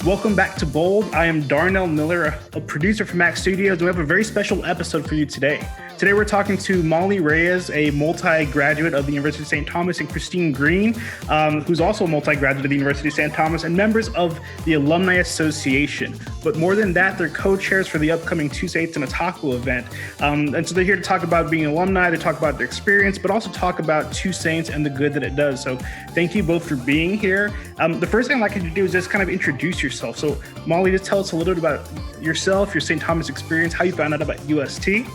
Welcome back to Bold. I am Darnell Miller, a producer from Mac Studios, and we have a very special episode for you today. Today we're talking to Molly Reyes, a multi-graduate of the University of St. Thomas, and Christine Green, who's also a multi-graduate of the University of St. Thomas, and members of the Alumni Association. But more than that, they're co-chairs for the upcoming Two Saints and a Taco event. And so they're here to talk about being alumni, to talk about their experience, but also talk about Two Saints and the good that it does. So thank you both for being here. The first thing I'd like you to do is just kind of introduce yourself. So Molly, just tell us a little bit about yourself, your St. Thomas experience, how you found out about UST.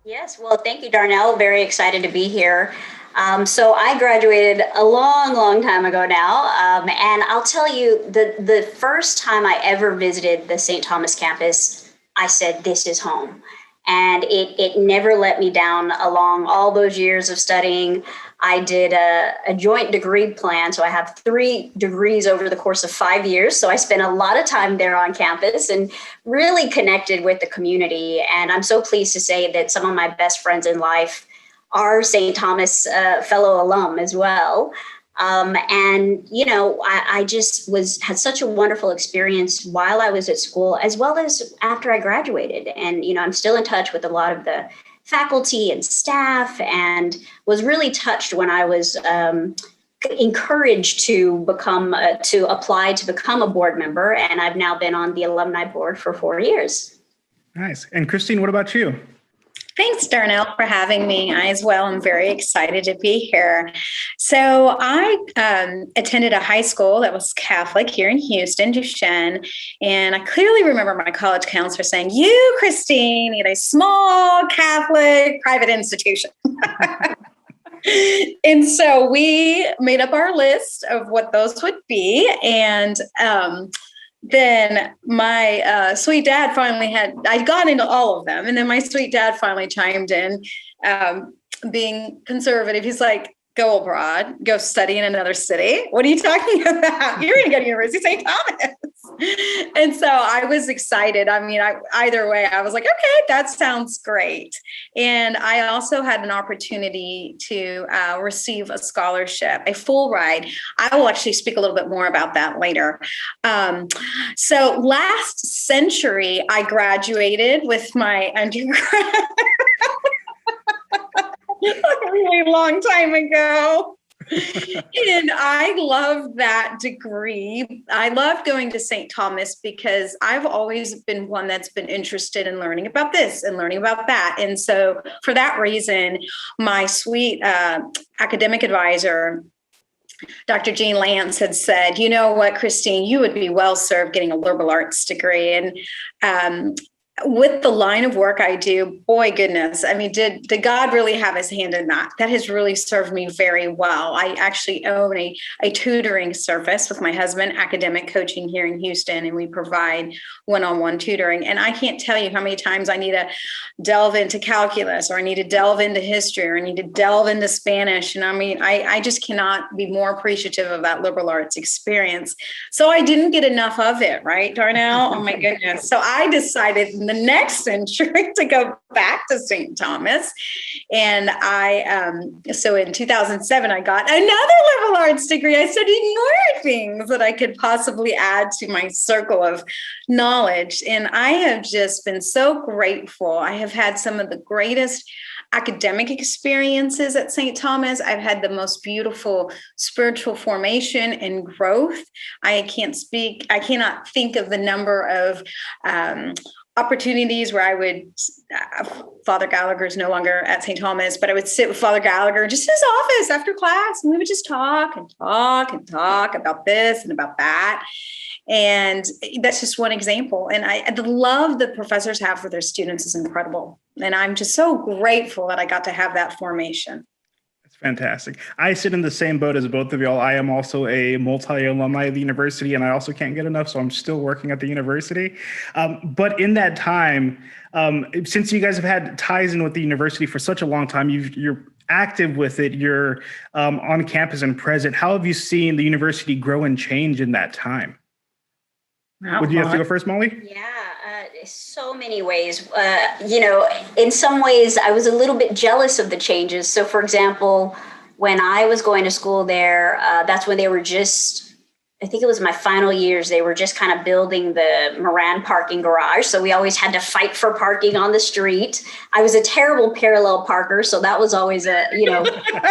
Yes, well, thank you, Darnell. Very excited to be here. So I graduated a long time ago now. And I'll tell you, the first time I ever visited the St. Thomas campus, I said, this is home. And it never let me down along all those years of studying. I did a joint degree plan. So I have 3 degrees over the course of 5 years. So I spent a lot of time there on campus and really connected with the community. And I'm so pleased to say that some of my best friends in life are St. Thomas fellow alum as well. And, you know, I just had such a wonderful experience while I was at school, as well as after I graduated. And, you know, I'm still in touch with a lot of the faculty and staff, and was really touched when I was encouraged to apply to become a board member. And I've now been on the alumni board for 4 years. Nice. And Christine, what about you? Thanks, Darnell, for having me. I as well am very excited to be here. So I attended a high school that was Catholic here in Houston, Duchesne, and I clearly remember my college counselor saying, "You, Christine, need a small Catholic private institution." And so we made up our list of what those would be, and then my sweet dad I got into all of them. And then my sweet dad finally chimed in, being conservative. He's like, go abroad, go study in another city. What are you talking about? You're going to go to University of St. Thomas. And so I was excited. I mean, either way, I was like, okay, that sounds great. And I also had an opportunity to receive a scholarship, a full ride. I will actually speak a little bit more about that later. So last century, I graduated with my undergrad. A really long time ago. And I love that degree. I love going to St. Thomas because I've always been one that's been interested in learning about this and learning about that. And so for that reason, my sweet academic advisor, Dr. Jean Lance, had said, you know what, Christine, you would be well served getting a liberal arts degree. And with the line of work I do, boy, goodness, I mean, did God really have his hand in that? That has really served me very well. I actually own a tutoring service with my husband, academic coaching here in Houston, and we provide one-on-one tutoring. And I can't tell you how many times I need to delve into calculus, or I need to delve into history, or I need to delve into Spanish. And I mean, I just cannot be more appreciative of that liberal arts experience. So I didn't get enough of it, right, Darnell? Oh my goodness. So I decided the next century to go back to St. Thomas. And so in 2007, I got another liberal arts degree. I studied more things that I could possibly add to my circle of knowledge. And I have just been so grateful. I have had some of the greatest academic experiences at St. Thomas. I've had the most beautiful spiritual formation and growth. I cannot think of the number of opportunities where I would, Father Gallagher is no longer at St. Thomas, but I would sit with Father Gallagher just in his office after class, and we would just talk about this and about that. And that's just one example. And the love that professors have for their students is incredible. And I'm just so grateful that I got to have that formation. Fantastic. I sit in the same boat as both of y'all. I am also a multi-alumni of the university, and I also can't get enough, so I'm still working at the university. But in that time, since you guys have had ties in with the university for such a long time, you're active with it, you're on campus and present. How have you seen the university grow and change in that time? Would you have to go first, Molly? Yeah, so many ways. In some ways, I was a little bit jealous of the changes. So, for example, when I was going to school there, that's when they were just I think it was my final years, they were just kind of building the Moran parking garage. So we always had to fight for parking on the street. I was a terrible parallel parker, so that was always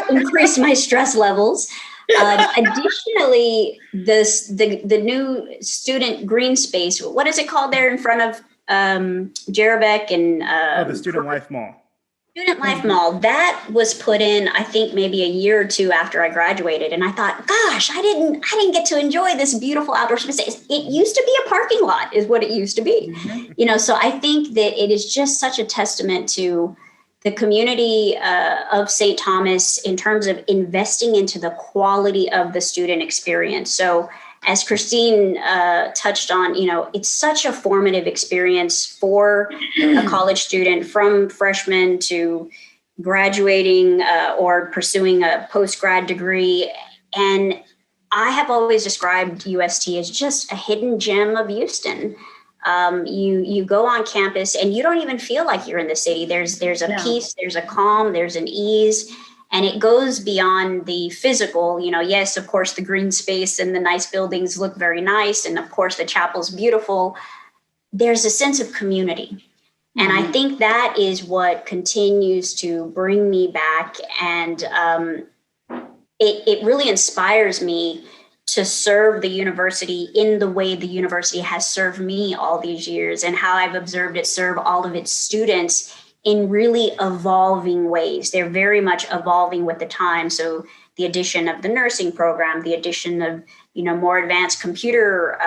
increased my stress levels. Additionally, the new student green space, what is it called there in front of Jerebeck and the Student Life Mall. Student Life Mall, that was put in, I think maybe a year or two after I graduated. And I thought, gosh, I didn't get to enjoy this beautiful outdoor space. It used to be a parking lot is what it used to be. So I think that it is just such a testament to the community of St. Thomas in terms of investing into the quality of the student experience. So as Christine touched on, it's such a formative experience for a college student from freshman to graduating or pursuing a post-grad degree. And I have always described UST as just a hidden gem of Houston. You go on campus and you don't even feel like you're in the city. There's a peace, there's a calm, there's an ease. And it goes beyond the physical, yes, of course, the green space and the nice buildings look very nice. And of course, the chapel's beautiful. There's a sense of community. And I think that is what continues to bring me back. And it really inspires me to serve the university in the way the university has served me all these years and how I've observed it serve all of its students in really evolving ways. They're very much evolving with the time. So the addition of the nursing program, the addition of, more advanced computer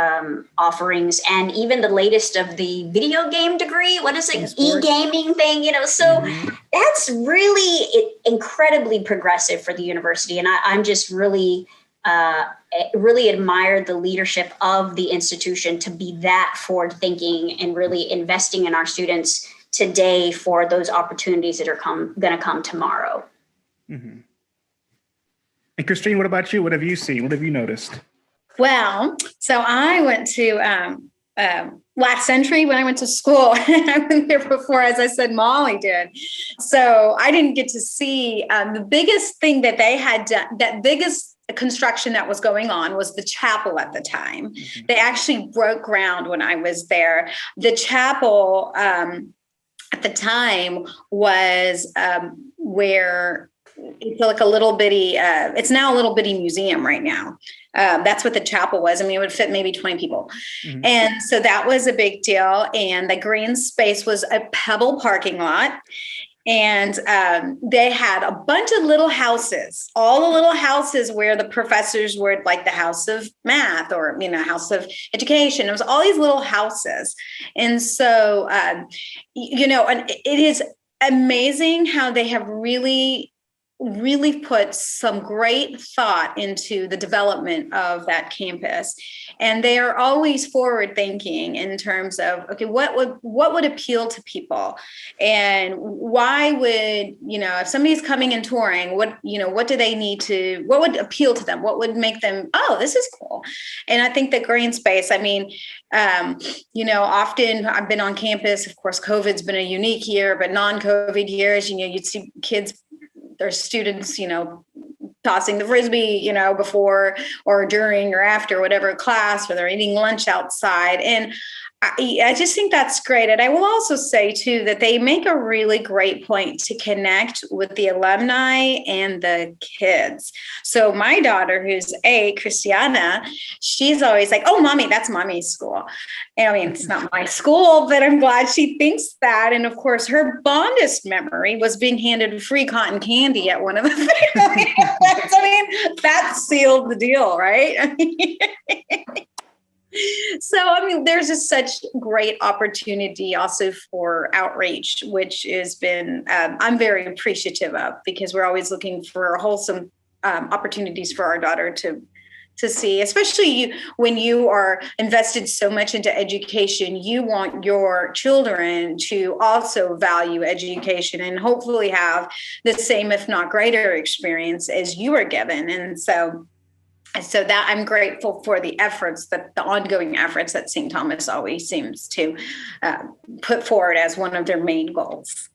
offerings, and even the latest of the video game degree. What is it? E-gaming thing, so that's really incredibly progressive for the university. And I'm just really admire the leadership of the institution to be that forward thinking and really investing in our students today for those opportunities that are going to come tomorrow. And Christine, what about you? What have you seen? What have you noticed? Well, so I went to last century when I went to school. I went there before, as I said, Molly did. So I didn't get to see the biggest thing that they had done, that biggest construction that was going on was the chapel at the time. They actually broke ground when I was there. The chapel at the time was where it's like a little bitty, it's now a little bitty museum right now. That's what the chapel was. I mean, it would fit maybe 20 people. And so that was a big deal. And the green space was a pebble parking lot. And they had a bunch of little houses, all the little houses where the professors were, like the house of math or, house of education. It was all these little houses. And so, and it is amazing how they have really put some great thought into the development of that campus. And they are always forward thinking in terms of, okay, what would appeal to people? And why would, if somebody's coming and touring, what do they need to, what would appeal to them? What would make them, oh, this is cool. And I think the green space, often I've been on campus, of course, COVID's been a unique year, but non-COVID years, you'd see kids, their students, tossing the Frisbee, before or during or after whatever class, or they're eating lunch outside. And I just think that's great. And I will also say, too, that they make a really great point to connect with the alumni and the kids. So my daughter, who's 8, Christiana, she's always like, oh, mommy, that's mommy's school. And it's not my school, but I'm glad she thinks that. And of course, her fondest memory was being handed free cotton candy at one of the family events. That sealed the deal, right? So, there's just such great opportunity also for outreach, which has been, I'm very appreciative of, because we're always looking for wholesome opportunities for our daughter to see, especially when you are invested so much into education. You want your children to also value education and hopefully have the same, if not greater, experience as you are given. And so that I'm grateful for the ongoing efforts that St. Thomas always seems to put forward as one of their main goals.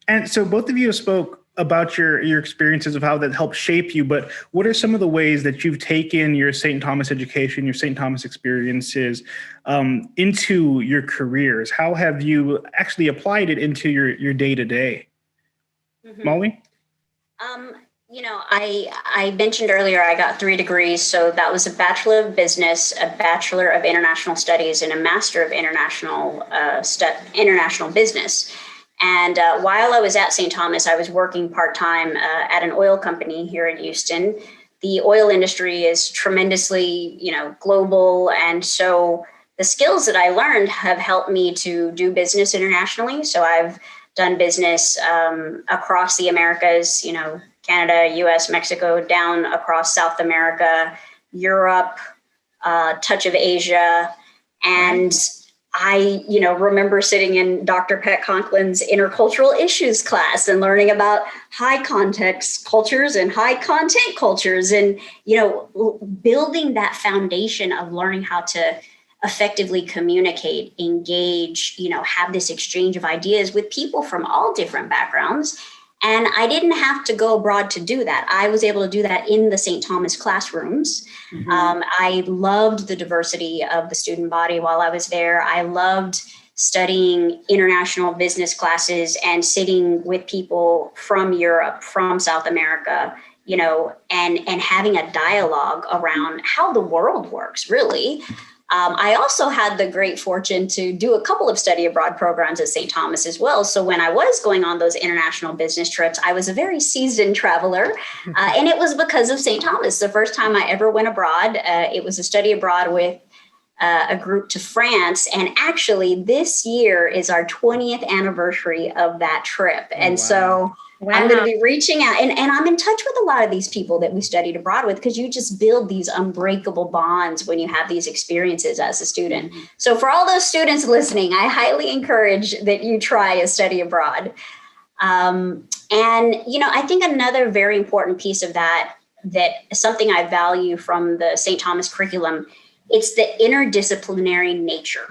And so both of you spoke about your experiences of how that helped shape you, but what are some of the ways that you've taken your St. Thomas education, your St. Thomas experiences into your careers? How have you actually applied it into your day-to-day? Molly? I mentioned earlier I got 3 degrees. So that was a Bachelor of Business, a Bachelor of International Studies, and a Master of International Business. And while I was at St. Thomas, I was working part-time at an oil company here in Houston. The oil industry is tremendously, global. And so the skills that I learned have helped me to do business internationally. So I've done business across the Americas, Canada, US, Mexico, down across South America, Europe, touch of Asia. And I, remember sitting in Dr. Pet Conklin's intercultural issues class and learning about high context cultures and high content cultures and, building that foundation of learning how to effectively communicate, engage, have this exchange of ideas with people from all different backgrounds. And I didn't have to go abroad to do that. I was able to do that in the St. Thomas classrooms. I loved the diversity of the student body while I was there. I loved studying international business classes and sitting with people from Europe, from South America, and having a dialogue around how the world works, really. I also had the great fortune to do a couple of study abroad programs at St. Thomas as well. So when I was going on those international business trips, I was a very seasoned traveler. And it was because of St. Thomas. The first time I ever went abroad, it was a study abroad with a group to France. And actually, this year is our 20th anniversary of that trip. And so I'm going to be reaching out and I'm in touch with a lot of these people that we studied abroad with, because you just build these unbreakable bonds when you have these experiences as a student. So for all those students listening, I highly encourage that you try a study abroad. I think another very important piece of that something I value from the St. Thomas curriculum, it's the interdisciplinary nature.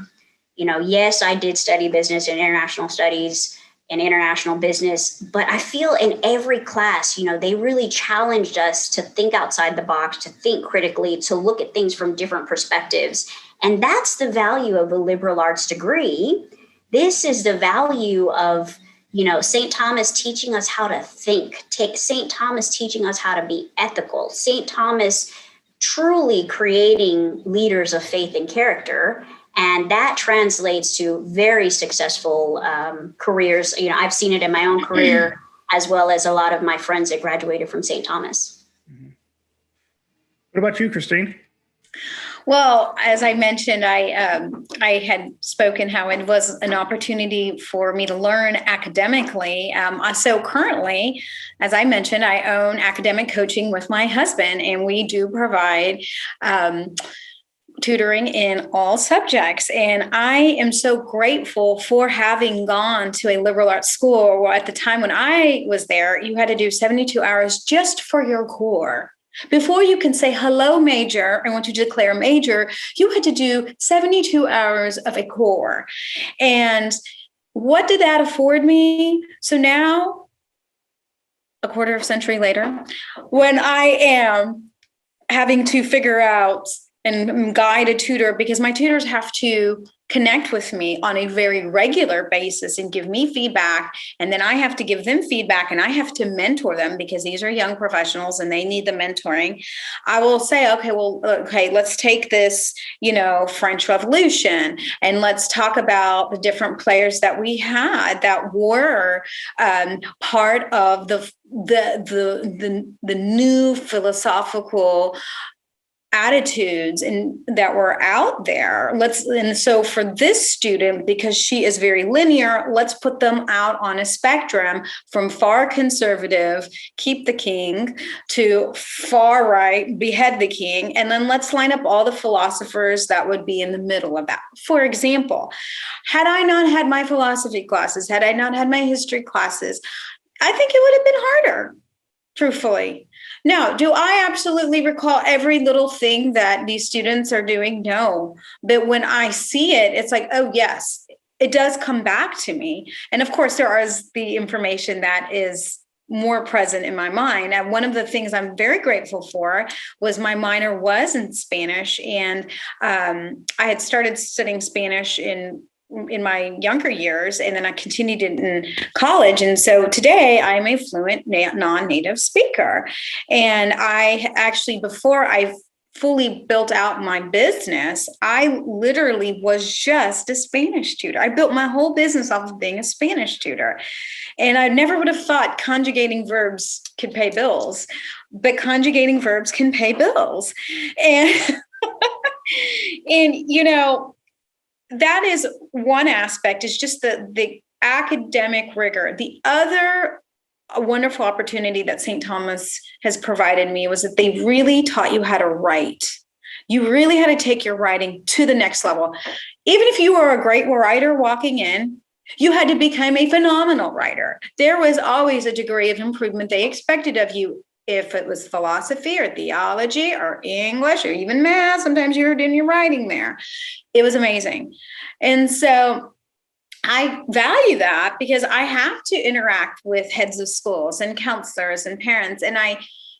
Yes, I did study business and international studies and international business, but I feel in every class, they really challenged us to think outside the box, to think critically, to look at things from different perspectives. And that's the value of a liberal arts degree. This is the value of, St. Thomas teaching us how to think, St. Thomas teaching us how to be ethical, St. Thomas truly creating leaders of faith and character. And that translates to very successful careers. I've seen it in my own career, as well as a lot of my friends that graduated from St. Thomas. What about you, Christine? Well, as I mentioned, I had spoken how it was an opportunity for me to learn academically. So currently, as I mentioned, I own academic coaching with my husband, and we do provide tutoring in all subjects. And I am so grateful for having gone to a liberal arts school. Well, at the time when I was there, you had to do 72 hours just for your core. Before you can say, hello, major, I want you to declare major, you had to do 72 hours of a core. And what did that afford me? So now, a quarter of a century later, when I am having to figure out and guide a tutor, because my tutors have to connect with me on a very regular basis and give me feedback. And then I have to give them feedback, and I have to mentor them because these are young professionals and they need the mentoring. I will say, okay, let's take this, French Revolution, and let's talk about the different players that we had that were part of the new philosophical attitudes and that were out there. And so for this student, because she is very linear, let's put them out on a spectrum from far conservative, keep the king, to far right, behead the king. And then let's line up all the philosophers that would be in the middle of that. For example, had I not had my philosophy classes, had I not had my history classes, I think it would have been harder, truthfully. Now, do I absolutely recall every little thing that these students are doing? No. But when I see it, it's like, oh, yes, it does come back to me. And of course, there is the information that is more present in my mind. And one of the things I'm very grateful for was my minor was in Spanish. And I had started studying Spanish in my younger years, and then I continued it in college. And so today I'm a fluent non-native speaker. And I actually, before I fully built out my business, I literally was just a Spanish tutor. I built my whole business off of being a Spanish tutor. And I never would have thought conjugating verbs could pay bills, but conjugating verbs can pay bills. And, and you know, that is one aspect, is just the academic rigor. The other wonderful opportunity that St. Thomas has provided me was that they really taught you how to write. You really had to take your writing to the next level. Even if you were a great writer walking in, you had to become a phenomenal writer. There was always a degree of improvement they expected of you. If it was philosophy or theology or English or even math, sometimes you heard in your writing there. It was amazing. And so I value that because I have to interact with heads of schools and counselors and parents. And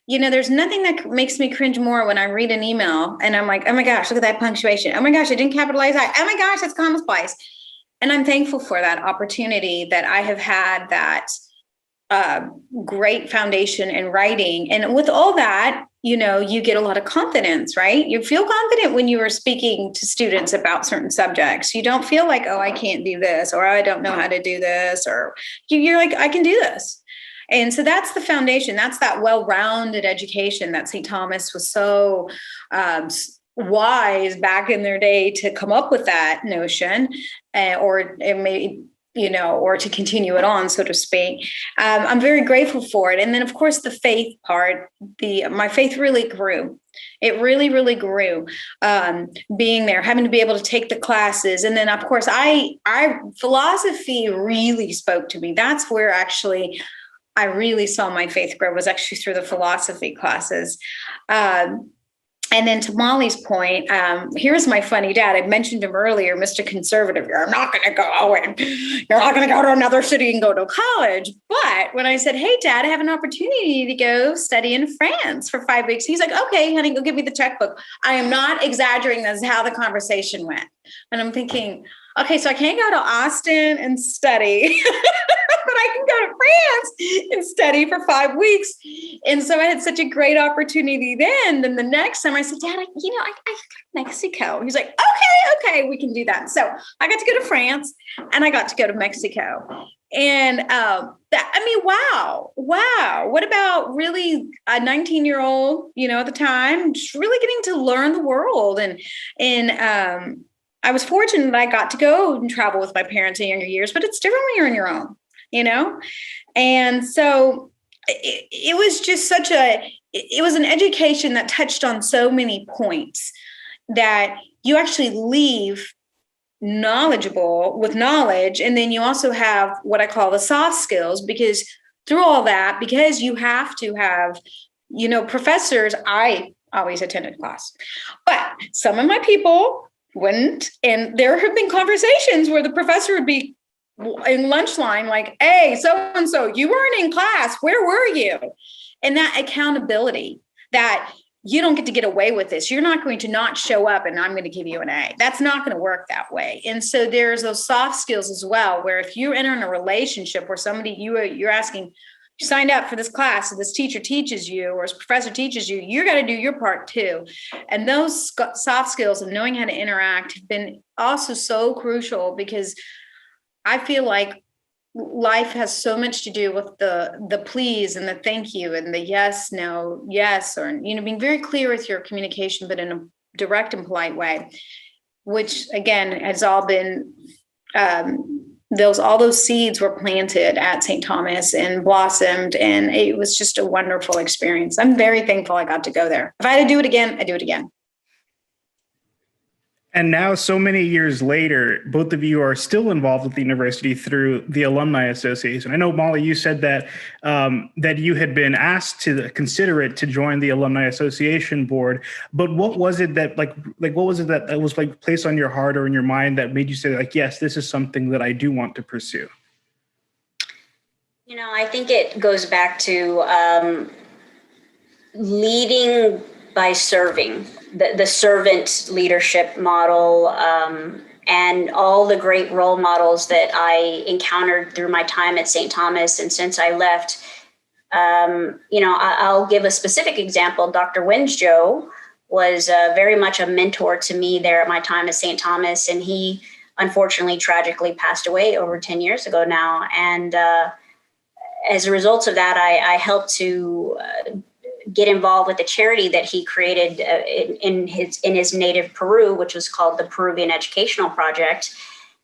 there's nothing that makes me cringe more when I read an email and I'm like, oh my gosh, look at that punctuation. Oh my gosh, I didn't capitalize that. Oh my gosh, that's comma splice. And I'm thankful for that opportunity that I have had that great foundation in writing. And with all that, you get a lot of confidence, right? You feel confident when you are speaking to students about certain subjects. You don't feel like, oh, I can't do this, or I don't know how to do this, or you're like, I can do this. And so that's the foundation. That's that well-rounded education that St. Thomas was so wise back in their day to come up with that notion, or it may, or to continue it on, so to speak. I'm very grateful for it. And then, of course, the faith part, my faith really grew. It really, really grew, being there, having to be able to take the classes. And then, of course, philosophy really spoke to me. That's where actually I really saw my faith grow, was actually through the philosophy classes. And then to Molly's point, here's my funny dad. I mentioned him earlier, Mr. Conservative. You're not going to go to another city and go to college. But when I said, hey, Dad, I have an opportunity to go study in France for 5 weeks. He's like, okay, honey, go give me the checkbook. I am not exaggerating. That's how the conversation went. And I'm thinking, okay, so I can't go to Austin and study, but I can go to France and study for 5 weeks. And so I had such a great opportunity then. Then the next time I said, Dad, I could go to Mexico. He's like, okay, we can do that. So I got to go to France and I got to go to Mexico. And wow. What about really a 19-year-old, at the time, just really getting to learn the world. And I was fortunate that I got to go and travel with my parents in younger years, but it's different when you're on your own, And so it was just it was an education that touched on so many points that you actually leave knowledgeable with knowledge. And then you also have what I call the soft skills, because through all that, because you have to have, professors, I always attended class, but some of my people wouldn't. And there have been conversations where the professor would be in lunch line, like, hey, so-and-so, you weren't in class. Where were you? And that accountability that you don't get away with this. You're not going to not show up and I'm going to give you an A. That's not going to work that way. And so there's those soft skills as well, where if you enter in a relationship where somebody you're asking, you signed up for this class, so this teacher teaches you, or this professor teaches you, you got to do your part too. And those soft skills of knowing how to interact have been also so crucial, because I feel like life has so much to do with the please and the thank you and the yes, no, yes, or, being very clear with your communication, but in a direct and polite way, which again has all been, all those seeds were planted at St. Thomas and blossomed, and it was just a wonderful experience. I'm very thankful I got to go there. If I had to do it again, I'd do it again. And now, so many years later, both of you are still involved with the university through the Alumni Association. I know, Molly, you said that that you had been asked to consider it to join the Alumni Association board. But what was it that what was it that was placed on your heart or in your mind that made you say, yes, this is something that I do want to pursue? I think it goes back to leading by serving, the servant leadership model, and all the great role models that I encountered through my time at St. Thomas. And since I left, I'll give a specific example. Dr. Winsjoe was very much a mentor to me there at my time at St. Thomas. And he unfortunately tragically passed away over 10 years ago now. And as a result of that, I helped to get involved with a charity that he created in his native Peru, which was called the Peruvian Educational Project.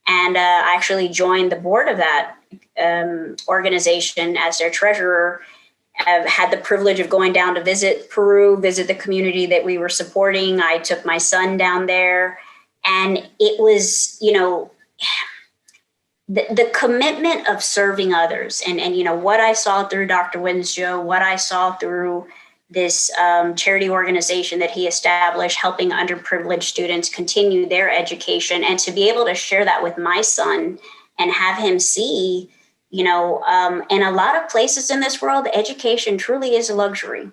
And I actually joined the board of that organization as their treasurer. I've had the privilege of going down to visit Peru, visit the community that we were supporting. I took my son down there, and it was, the commitment of serving others, and what I saw through Dr. Winsjoe, what I saw through this charity organization that he established, helping underprivileged students continue their education, and to be able to share that with my son and have him see, in a lot of places in this world, education truly is a luxury.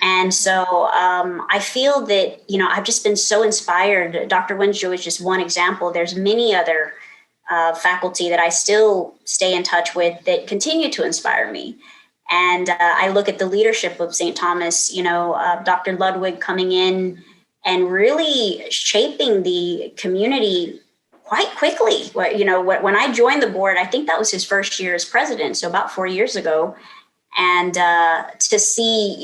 And so I feel that, I've just been so inspired. Dr. Winsjoe is just one example. There's many other faculty that I still stay in touch with that continue to inspire me. And I look at the leadership of St. Thomas, Dr. Ludwig coming in and really shaping the community quite quickly. When I joined the board, I think that was his first year as president, so about 4 years ago. And to see,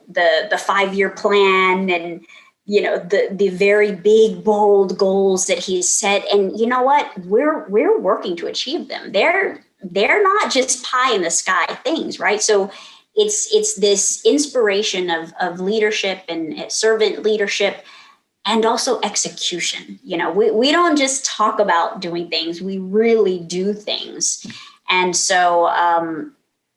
the 5-year plan and, the very big, bold goals that he's set. And you know what? We're working to achieve them. They're not just pie in the sky things, right? So it's this inspiration of leadership and servant leadership, and also execution. We don't just talk about doing things, we really do things. And so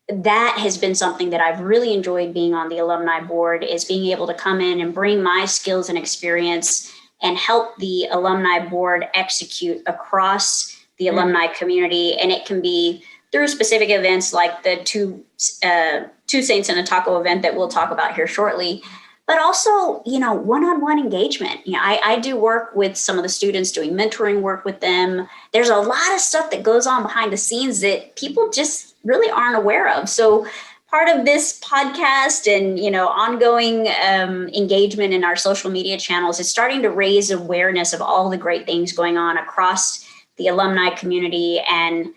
that has been something that I've really enjoyed being on the alumni board, is being able to come in and bring my skills and experience and help the alumni board execute across the alumni community. And it can be through specific events like the two Saints and a Taco event that we'll talk about here shortly, but also, one-on-one engagement. I do work with some of the students, doing mentoring work with them. There's a lot of stuff that goes on behind the scenes that people just really aren't aware of. So part of this podcast and, ongoing engagement in our social media channels is starting to raise awareness of all the great things going on across the alumni community, and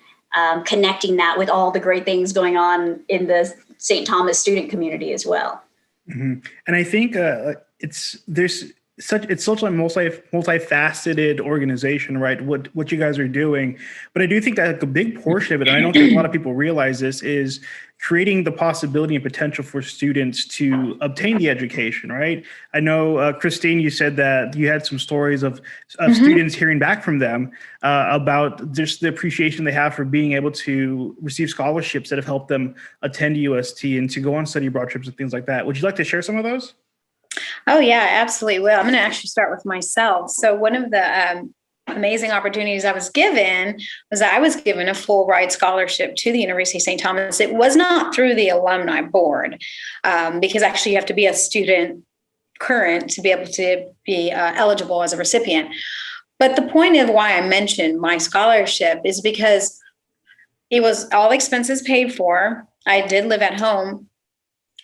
connecting that with all the great things going on in the St. Thomas student community as well. Mm-hmm. And I think it's such a multifaceted organization, right? What you guys are doing. But I do think that a big portion of it, and I don't think a lot of people realize this, is creating the possibility and potential for students to obtain the education, right? I know, Christine, you said that you had some stories of students hearing back from them about just the appreciation they have for being able to receive scholarships that have helped them attend UST and to go on study abroad trips and things like that. Would you like to share some of those? Oh, yeah, absolutely. Well, I'm going to actually start with myself. So one of the amazing opportunities I was given was that I was given a full ride scholarship to the University of St. Thomas. It was not through the alumni board, because actually you have to be a student current to be able to be eligible as a recipient. But the point of why I mentioned my scholarship is because it was all expenses paid for. I did live at home.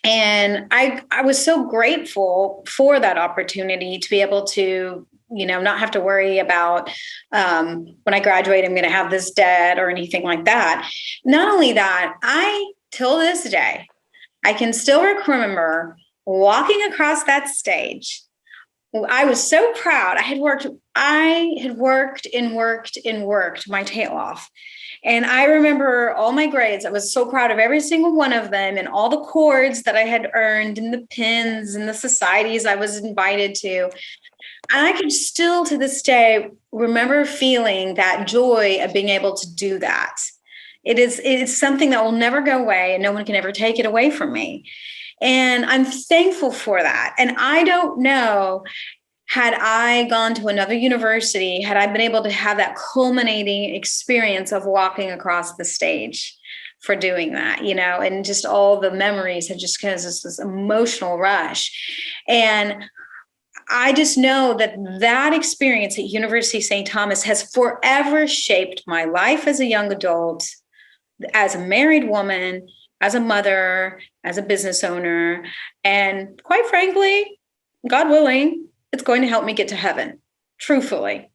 And I was so grateful for that opportunity to be able to, not have to worry about when I graduate, I'm going to have this debt or anything like that. Not only that, till this day, I can still remember walking across that stage. I was so proud. I had worked my tail off. And I remember all my grades. I was so proud of every single one of them, and all the cords that I had earned, and the pins and the societies I was invited to. And I can still, to this day, remember feeling that joy of being able to do that. It is something that will never go away, and no one can ever take it away from me. And I'm thankful for that. And I don't know, had I gone to another university, had I been able to have that culminating experience of walking across the stage for doing that, and just all the memories had just kind of this emotional rush. And I just know that experience at University of St. Thomas has forever shaped my life as a young adult, as a married woman, as a mother, as a business owner. And quite frankly, God willing, it's going to help me get to heaven, truthfully.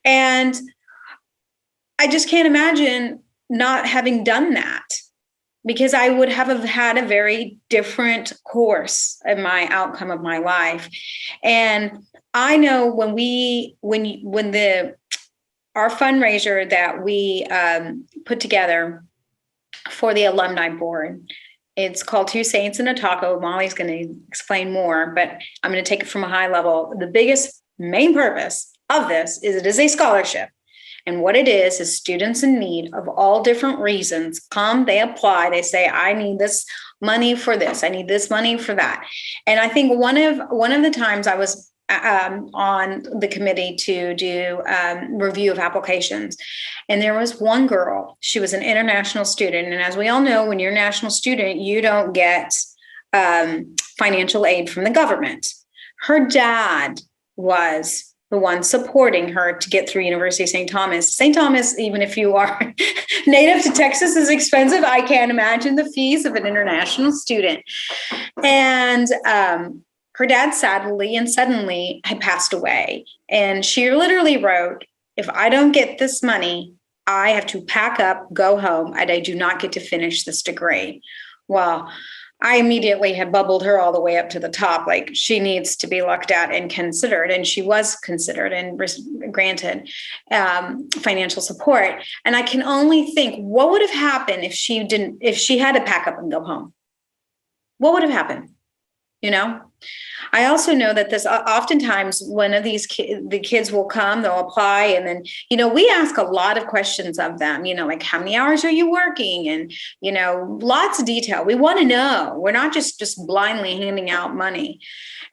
And I just can't imagine not having done that, because I would have had a very different course in my outcome of my life. And I know our fundraiser that we put together for the alumni board, it's called Two Saints and a Taco. Molly's going to explain more, but I'm going to take it from a high level. The biggest main purpose of this is it is a scholarship. And what it is students in need of all different reasons come, they apply, they say, I need this money for this, I need this money for that. And I think one of the times I was on the committee to do review of applications, and there was one girl, she was an international student. And as we all know, when you're a national student, you don't get financial aid from the government. Her dad was the one supporting her to get through University of St. Thomas. St. Thomas, even if you are native to Texas, is expensive. I can't imagine the fees of an international student. And her dad sadly and suddenly had passed away. And she literally wrote, if I don't get this money, I have to pack up, go home, and I do not get to finish this degree. Well, I immediately had bubbled her all the way up to the top. Like, she needs to be looked at and considered. And she was considered and granted financial support. And I can only think, what would have happened if she had to pack up and go home? What would have happened? I also know that this oftentimes one of these the kids will come, they'll apply, and then, we ask a lot of questions of them, like, how many hours are you working? And, lots of detail. We want to know. We're not just blindly handing out money.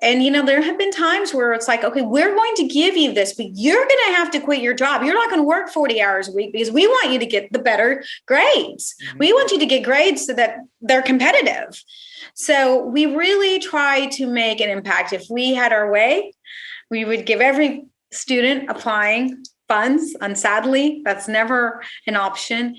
And, there have been times where it's like, okay, we're going to give you this, but you're going to have to quit your job. You're not going to work 40 hours a week because we want you to get the better grades. Mm-hmm. We want you to get grades so that they're competitive. So we really try to make an impact. If we had our way, we would give every student applying funds. And sadly, that's never an option.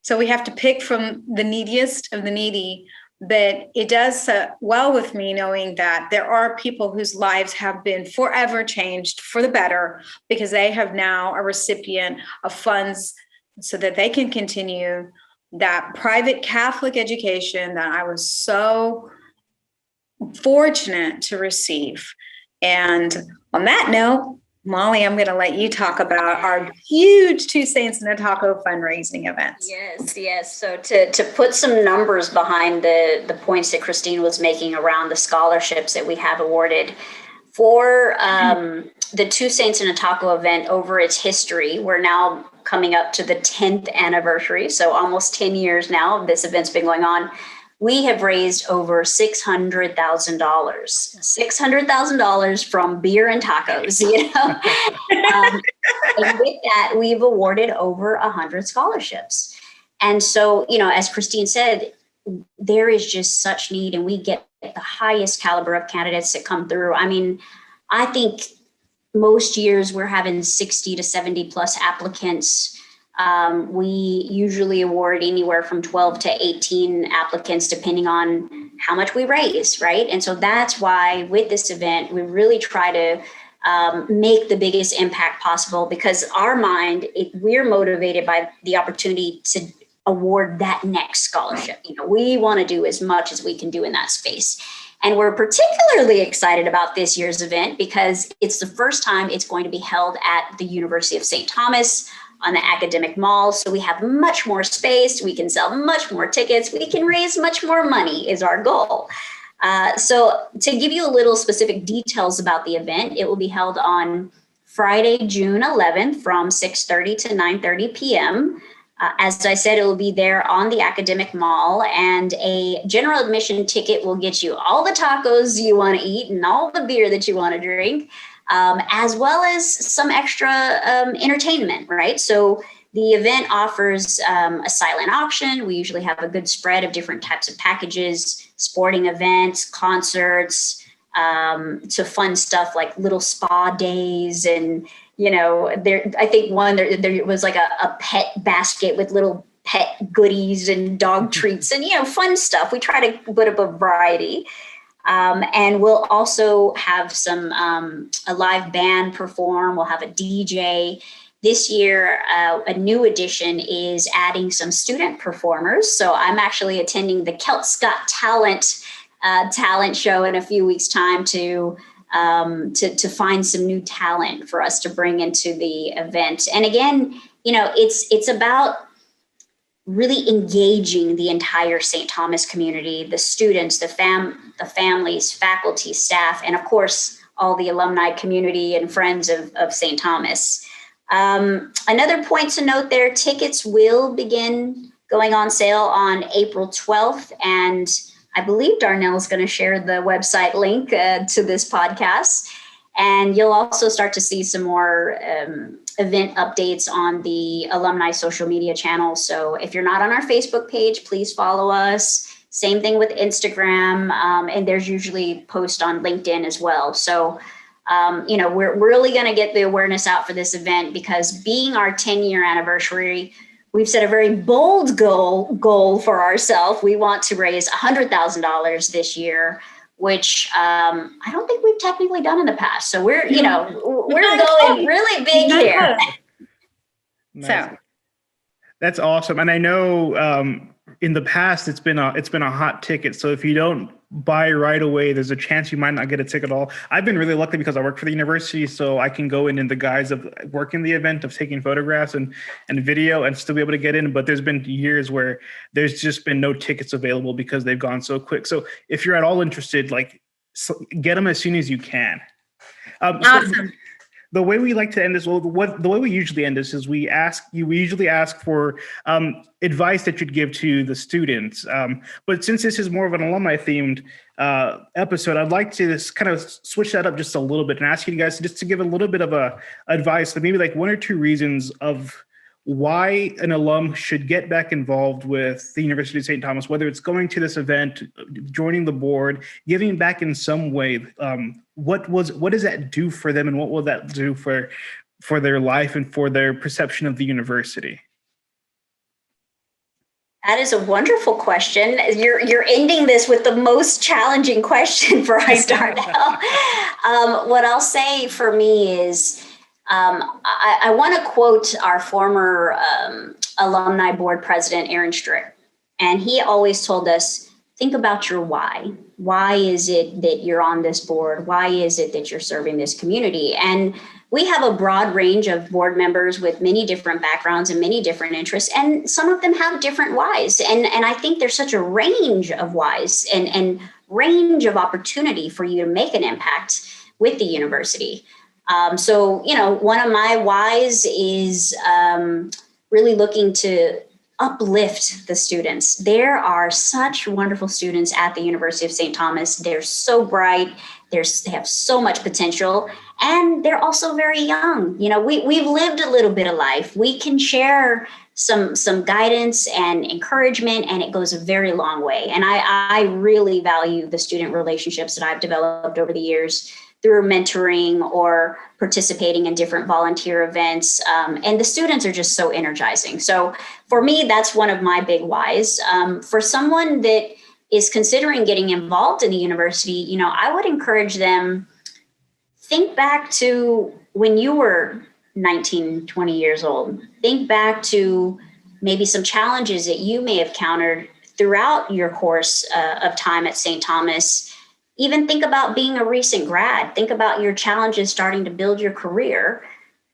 So we have to pick from the neediest of the needy. But it does well with me knowing that there are people whose lives have been forever changed for the better because they have now a recipient of funds so that they can continue that private Catholic education that I was so fortunate to receive. And on that note, Molly, I'm going to let you talk about our huge Two Saints and a Taco fundraising events. Yes. So to put some numbers behind the points that Christine was making around the scholarships that we have awarded for the Two Saints and a Taco event over its history, we're now coming up to the 10th anniversary. So almost 10 years now, this event's been going on. We have raised over $600,000. $600,000 from beer and tacos, and with that, we've awarded over 100 scholarships. And so, as Christine said, there is just such need, and we get the highest caliber of candidates that come through. I mean, I think most years we're having 60 to 70 plus applicants. We usually award anywhere from 12 to 18 applicants, depending on how much we raise, right? And so that's why with this event, we really try to make the biggest impact possible, because we're motivated by the opportunity to award that next scholarship. We want to do as much as we can do in that space. And we're particularly excited about this year's event because it's the first time it's going to be held at the University of St. Thomas on the academic mall. So we have much more space. We can sell much more tickets. We can raise much more money is our goal. So to give you a little specific details about the event, it will be held on Friday, June 11th from 6:30 to 9:30 p.m. As I said, it will be there on the academic mall, and a general admission ticket will get you all the tacos you want to eat and all the beer that you want to drink, as well as some extra entertainment, right? So The event offers a silent auction. We usually have a good spread of different types of packages, sporting events, concerts, to fun stuff like little spa days. And, I think there was like a pet basket with little pet goodies and dog treats and, fun stuff. We try to put up a variety. And we'll also have a live band perform. We'll have a DJ. This year, a new addition is adding some student performers. So I'm actually attending the Celts Got Talent show in a few weeks' time to find some new talent for us to bring into the event. And again, it's about really engaging the entire St. Thomas community, the students, the families, faculty, staff, and of course, all the alumni community and friends of St. Thomas. Another point to note there, tickets will begin going on sale on April 12th. And I believe Darnell is going to share the website link to this podcast. And you'll also start to see some more event updates on the alumni social media channel. So if you're not on our Facebook page, please follow us. Same thing with Instagram. And there's usually posts on LinkedIn as well. So we're really going to get the awareness out for this event because being our 10-year anniversary, we've set a very bold goal for ourselves. We want to raise $100,000 this year, which I don't think we've technically done in the past. So we're going really big here. Nice. So That's awesome. And I know in the past it's been a hot ticket. So if you don't buy right away, there's a chance you might not get a ticket at all. I've been really lucky because I work for the university, so I can go in the guise of working the event, of taking photographs and video and still be able to get in. But there's been years where there's just been no tickets available because they've gone so quick. So if you're at all interested, get them as soon as you can. awesome. The way we like to end this, the way we usually end this is we usually ask for advice that you'd give to the students. But since this is more of an alumni themed episode, I'd like to just kind of switch that up just a little bit and ask you guys just to give a little bit of advice, maybe like one or two reasons of why an alum should get back involved with the University of St. Thomas, whether it's going to this event, joining the board, giving back in some way. What does that do for them, and what will that do for their life and for their perception of the university? That is a wonderful question. You're ending this with the most challenging question for us, Darnell. What I'll say for me is, I want to quote our former alumni board president, Aaron Strick. And he always told us, think about your why. Why is it that you're on this board? Why is it that you're serving this community? And we have a broad range of board members with many different backgrounds and many different interests. And some of them have different whys. And I think there's such a range of whys and range of opportunity for you to make an impact with the university. So, one of my whys is really looking to uplift the students. There are such wonderful students at the University of St. Thomas. They're so bright. They have so much potential, and they're also very young. We've lived a little bit of life. We can share some guidance and encouragement, and it goes a very long way. And I really value the student relationships that I've developed over the years through mentoring or participating in different volunteer events. And the students are just so energizing. So for me, that's one of my big whys. For someone that is considering getting involved in the university, I would encourage them, think back to when you were 19, 20 years old. Think back to maybe some challenges that you may have encountered throughout your course of time at St. Thomas. Even think about being a recent grad. Think about your challenges starting to build your career.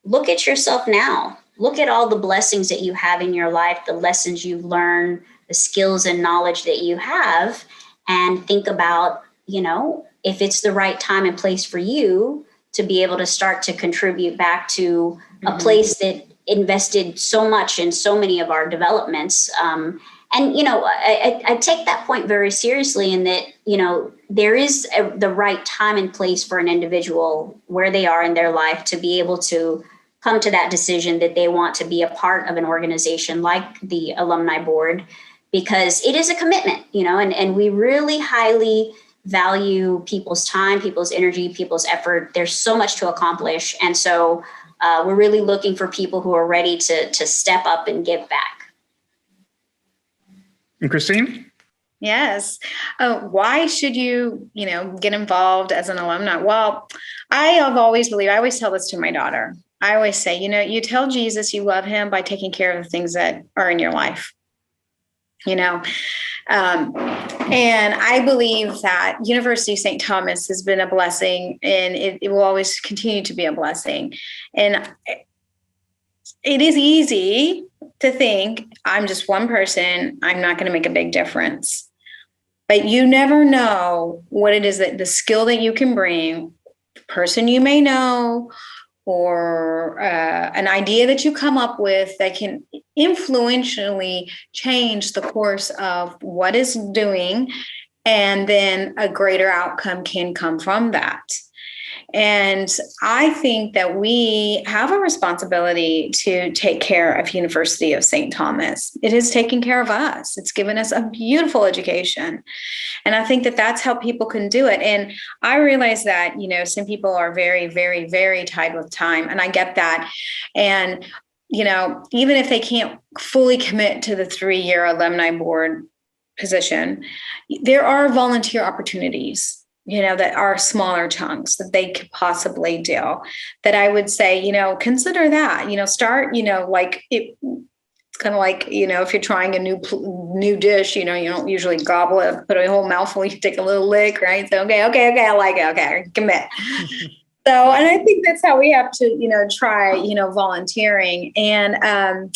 Look at yourself now. Look at all the blessings that you have in your life, the lessons you've learned, the skills and knowledge that you have, and think about, if it's the right time and place for you to be able to start to contribute back to a place that invested so much in so many of our developments. I take that point very seriously in that, there is the right time and place for an individual where they are in their life to be able to come to that decision that they want to be a part of an organization like the Alumni Board, because it is a commitment, and we really highly value people's time, people's energy, people's effort. There's so much to accomplish. And so we're really looking for people who are ready to step up and give back. And Christine? Yes. Why should you, get involved as an alumni? Well, I have always believed, I always tell this to my daughter. I always say, you tell Jesus you love him by taking care of the things that are in your life. And I believe that University of St. Thomas has been a blessing, and it will always continue to be a blessing. And it is easy to think, I'm just one person, I'm not going to make a big difference. But you never know what it is, that the skill that you can bring, the person you may know, or an idea that you come up with that can influentially change the course of what is doing, and then a greater outcome can come from that. And I think that we have a responsibility to take care of University of St. Thomas. It is taking care of us. It's given us a beautiful education. And I think that that's how people can do it. And I realize that, some people are very, very, very tied with time. And I get that. And, even if they can't fully commit to the 3-year alumni board position, there are volunteer opportunities, that are smaller chunks that they could possibly do, that I would say, consider that, start, it's kind of like, if you're trying a new dish, you don't usually gobble it, put a whole mouthful, you take a little lick, right? So, okay, I like it. Okay, commit. So, and I think that's how we have to, try, volunteering. And,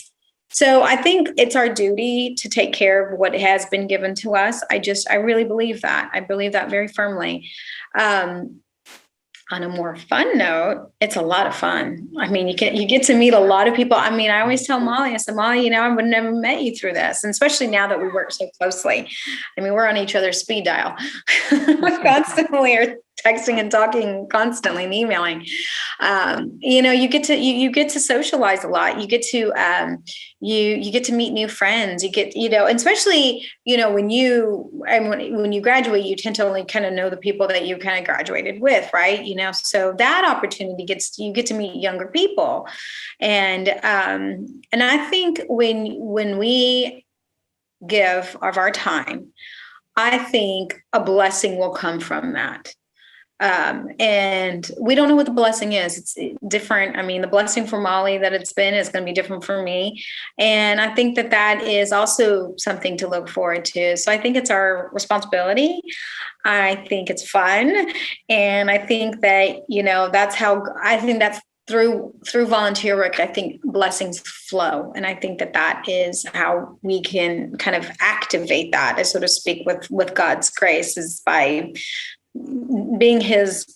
so I think it's our duty to take care of what has been given to us. I really believe that. I believe that very firmly. On a more fun note, it's a lot of fun. I mean, you get to meet a lot of people. I mean, I always tell Molly, I said, Molly, I would never met you through this. And especially now that we work so closely. I mean, we're on each other's speed dial. Constantly are texting and talking constantly and emailing. You get to socialize a lot. You get to you get to meet new friends. You get, especially, when you graduate, you tend to only kind of know the people that you kind of graduated with, right? So that opportunity you get to meet younger people. And I think when we give of our time, I think a blessing will come from that. And we don't know what the blessing is. It's different. I mean, the blessing for Molly that it's been is going to be different for me. And I think that is also something to look forward to. So I think it's our responsibility. I think it's fun. And I think that, that's through volunteer work, I think blessings flow. And I think that is how we can kind of activate that, so to speak, with God's grace, is by being his,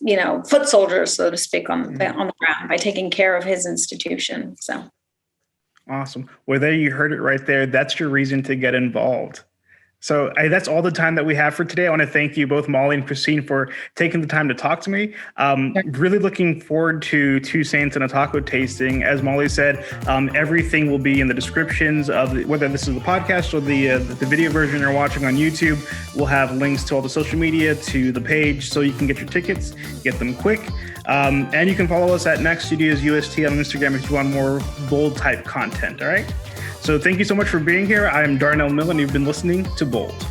foot soldiers, so to speak, on the ground, by taking care of his institution. So awesome. Well, there you heard it right there. That's your reason to get involved. So that's all the time that we have for today. I want to thank you both, Molly and Christine, for taking the time to talk to me. Really looking forward to Two Saints and a Taco tasting. As Molly said, everything will be in the descriptions of whether this is the podcast or the video version you're watching on YouTube. We'll have links to all the social media, to the page, so you can get your tickets, get them quick. And you can follow us at Max Studios UST on Instagram if you want more bold type content. All right. So thank you so much for being here. I'm Darnell Miller, and you've been listening to Bold.